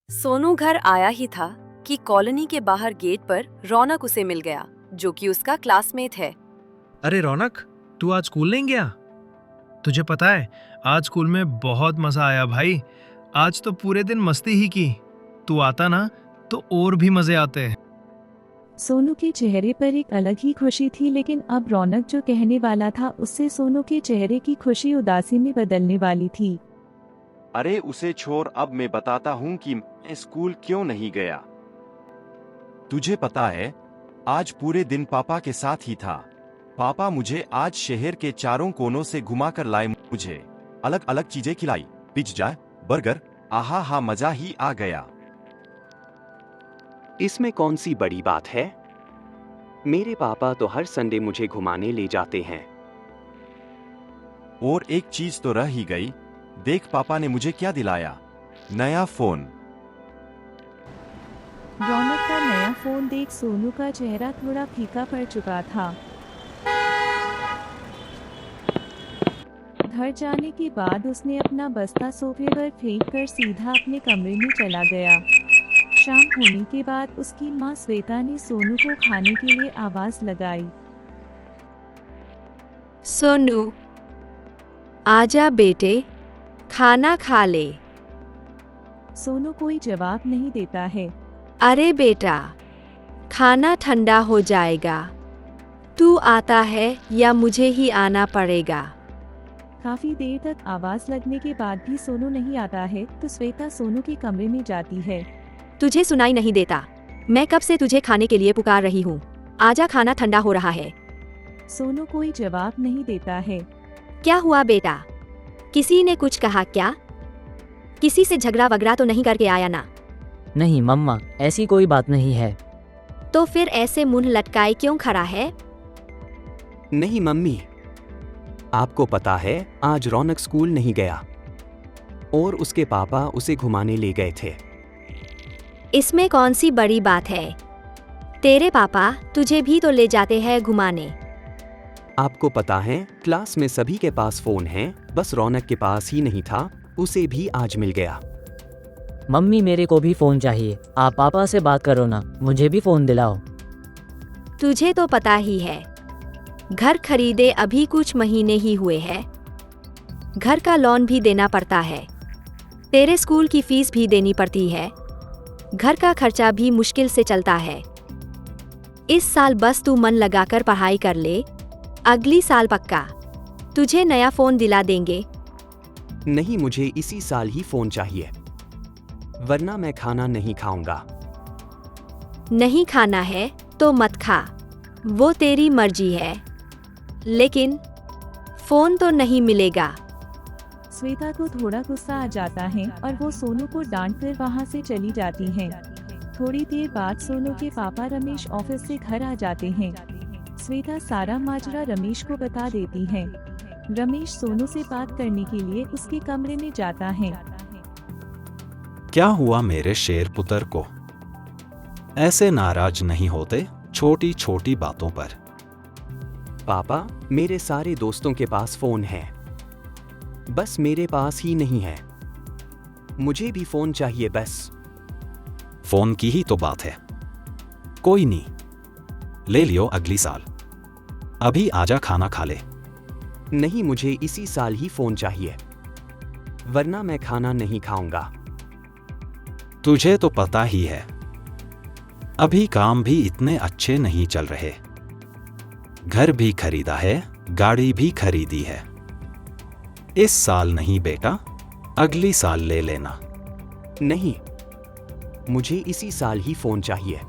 सोनू घर आया ही था कि कॉलोनी के बाहर गेट पर रौनक उसे मिल गया, जो कि उसका क्लासमेट है। अरे रौनक, तू आज स्कूल नहीं गया? तुझे पता है आज स्कूल में बहुत मजा आया भाई। आज तो पूरे दिन मस्ती ही की। तू आता ना तो और भी मजे आते। सोनू के चेहरे पर एक अलग ही खुशी थी, लेकिन अब रौनक जो कहने वाला था उससे सोनू के चेहरे की खुशी उदासी में बदलने वाली थी। अरे उसे छोड़, अब मैं बताता हूँ कि मैं स्कूल क्यों नहीं गया। तुझे पता है आज पूरे दिन पापा के साथ ही था। पापा मुझे आज शहर के चारों कोनों से घुमाकर लाए, मुझे अलग अलग चीजें खिलाई, पिज्जा, बर्गर, आहा हा, मजा ही आ गया। इसमें कौन सी बड़ी बात है? मेरे पापा तो हर संडे मुझे घुमाने ले जाते हैं। और एक चीज तो रह ही गई, देख पापा ने मुझे क्या दिलाया, नया फोन। रौनक का नया फोन देख सोनू का चेहरा थोड़ा फीका पड़ चुका था। घर जाने के बाद उसने अपना बस्ता सोफे पर फेंक कर सीधा अपने कमरे में चला गया। शाम होने के बाद उसकी माँ श्वेता ने सोनू को खाने के लिए आवाज लगाई। सोनू, आजा बेटे, खाना खा ले। सोनू कोई जवाब नहीं देता है। अरे बेटा, खाना ठंडा हो जाएगा। तू आता है या मुझे ही आना पड़ेगा? काफी देर तक आवाज लगने के बाद भी सोनू नहीं आता है तो श्वेता सोनू के कमरे में जाती है। तुझे सुनाई नहीं देता? मैं कब से तुझे खाने के लिए पुकार रही हूँ। आजा, खाना ठंडा हो रहा है। सोनू कोई जवाब नहीं देता है। क्या हुआ बेटा? किसी ने कुछ कहा क्या? किसी से झगड़ा वगड़ा तो नहीं करके आया ना? नहीं मम्मा, ऐसी कोई बात नहीं है। तो फिर ऐसे मुंह लटकाए क्यों खड़ा है? नहीं मम्मी, आपको पता है आज रौनक स्कूल नहीं गया और उसके पापा उसे घुमाने ले गए थे। इसमें कौन सी बड़ी बात है? तेरे पापा तुझे भी तो ले जाते हैं घुमाने। आपको पता है क्लास में सभी के पास फोन है, बस रौनक के पास ही नहीं था, उसे भी आज मिल गया। मम्मी, मेरे को भी फोन चाहिए। आप पापा से बात करो ना, मुझे भी फोन दिलाओ। तुझे तो पता ही है, घर खरीदे अभी कुछ महीने ही हुए हैं। घर का लोन भी देना पड़ता है, तेरे स्कूल की फीस भी देनी पड़ती है, घर का खर्चा भी मुश्किल से चलता है। इस साल बस तू मन लगाकर पढ़ाई कर ले, अगली साल पक्का तुझे नया फोन दिला देंगे। नहीं, मुझे इसी साल ही फोन चाहिए, वरना मैं खाना नहीं खाऊंगा। नहीं खाना है तो मत खा, वो तेरी मर्जी है, लेकिन फोन तो नहीं मिलेगा। श्वेता को थोड़ा गुस्सा आ जाता है और वो सोनू को डांट कर वहाँ से चली जाती है। थोड़ी देर बाद सोनू के पापा रमेश ऑफिस से घर आ जाते हैं। श्वेता सारा माजरा रमेश को बता देती है। रमेश सोनू से बात करने के लिए उसके कमरे में जाता है। क्या हुआ मेरे शेर पुत्र को? ऐसे नाराज नहीं होते छोटी छोटी बातों पर। पापा, मेरे सारे दोस्तों के पास फोन है, बस मेरे पास ही नहीं है। मुझे भी फोन चाहिए बस। फोन की ही तो बात है, कोई नहीं, ले लियो अगली साल। अभी आजा, खाना खा ले। नहीं, मुझे इसी साल ही फोन चाहिए, वरना मैं खाना नहीं खाऊंगा। तुझे तो पता ही है अभी काम भी इतने अच्छे नहीं चल रहे। घर भी खरीदा है, गाड़ी भी खरीदी है। इस साल नहीं बेटा, अगली साल ले लेना। नहीं, मुझे इसी साल ही फोन चाहिए।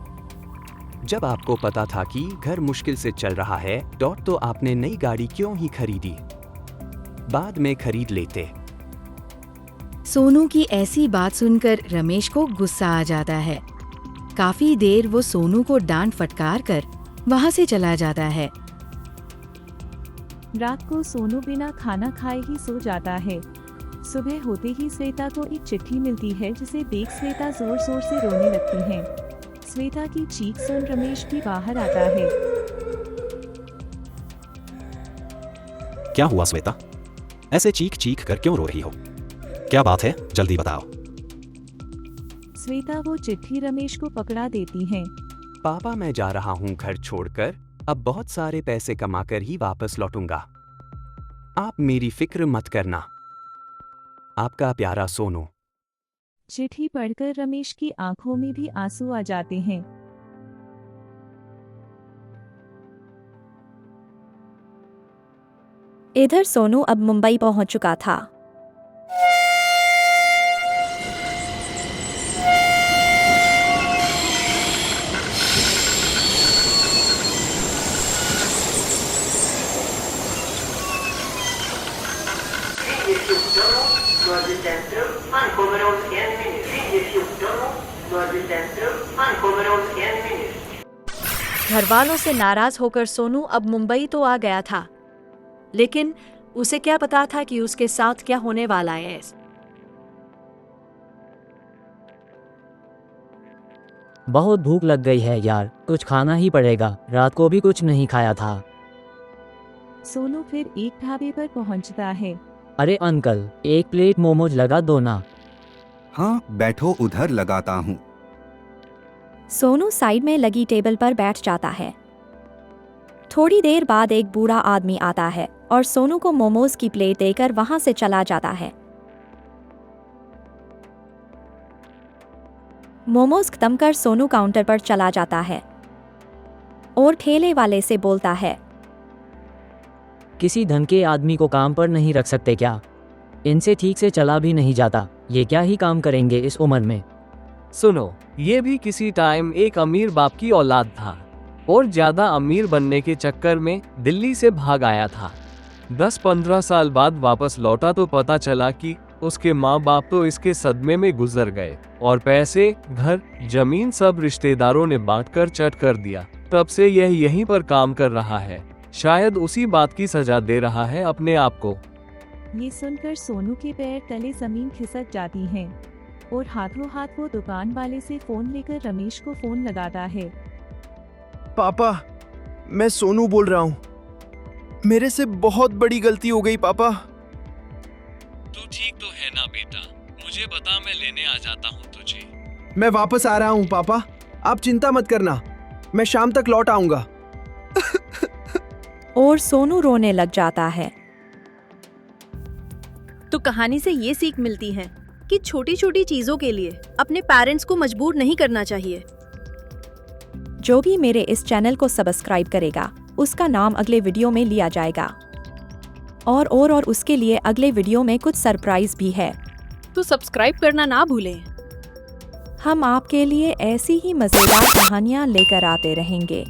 जब आपको पता था कि घर मुश्किल से चल रहा है तो आपने नई गाड़ी क्यों ही खरीदी? बाद में खरीद लेते। सोनू की ऐसी बात सुनकर रमेश को गुस्सा आ जाता है। काफी देर वो सोनू को डांट फटकार कर वहाँ से चला जाता है। रात को सोनू बिना खाना खाए ही सो जाता है। सुबह होते ही श्वेता को एक चिट्ठी मिलती है, जिसे देख श्वेता जोर जोर से रोने लगती है। श्वेता की चीख सुन रमेश भी बाहर आता है। क्या हुआ श्वेता? ऐसे चीख चीख कर क्यों रो रही हो? क्या बात है, जल्दी बताओ। श्वेता वो चिट्ठी रमेश को पकड़ा देती है। पापा मैं जा रहा हूँ घर छोड़कर, अब बहुत सारे पैसे कमाकर ही वापस लौटूंगा। आप मेरी फिक्र मत करना। आपका प्यारा सोनू। चिट्ठी पढ़कर रमेश की आंखों में भी आंसू आ जाते हैं। इधर सोनू अब मुंबई पहुंच चुका था। घर वालों से नाराज होकर सोनू अब मुंबई तो आ गया था, लेकिन उसे क्या पता था कि उसके साथ क्या होने वाला है। बहुत भूख लग गई है यार, कुछ खाना ही पड़ेगा, रात को भी कुछ नहीं खाया था। सोनू फिर एक ढाबे पर पहुंचता है। अरे अंकल, एक प्लेट मोमोज लगा दो ना। हाँ बैठो, उधर लगाता हूँ। सोनू साइड में लगी टेबल पर बैठ जाता है। थोड़ी देर बाद एक बूढ़ा आदमी आता है और सोनू को मोमोज की प्लेट देकर वहां से चला जाता है। मोमोज खत्म कर सोनू काउंटर पर चला जाता है और ठेले वाले से बोलता है, किसी ढंग के आदमी को काम पर नहीं रख सकते क्या? इनसे ठीक से चला भी नहीं जाता, ये क्या ही काम करेंगे इस उम्र में। सुनो, ये भी किसी टाइम एक अमीर बाप की औलाद था और ज्यादा अमीर बनने के चक्कर में दिल्ली से भाग आया था। 10-15 साल बाद वापस लौटा तो पता चला कि उसके माँ बाप तो इसके सदमे में गुजर गए और पैसे, घर, जमीन सब रिश्तेदारों ने बांटकर चट कर दिया। तब से यह यहीं पर काम कर रहा है, शायद उसी बात की सजा दे रहा है अपने आप को। ये सुनकर सोनू के पैर तले जमीन खिसक जाती है और हाथों हाथ वो दुकान वाले से फोन लेकर रमेश को फोन लगाता है। पापा, मैं सोनू बोल रहा हूँ। मेरे से बहुत बड़ी गलती हो गई पापा। तू ठीक तो है ना बेटा? मुझे बता, मैं लेने आ जाता हूँ तुझे। मैं वापस आ रहा हूँ पापा, आप चिंता मत करना, मैं शाम तक लौट आऊंगा। और सोनू रोने लग जाता है। तो कहानी से ये सीख मिलती है कि छोटी छोटी चीजों के लिए अपने पेरेंट्स को मजबूर नहीं करना चाहिए। जो भी मेरे इस चैनल को सब्सक्राइब करेगा उसका नाम अगले वीडियो में लिया जाएगा और उसके लिए अगले वीडियो में कुछ सरप्राइज भी है। तो सब्सक्राइब करना ना भूलें। हम आपके लिए ऐसी ही मजेदार कहानियां लेकर आते रहेंगे।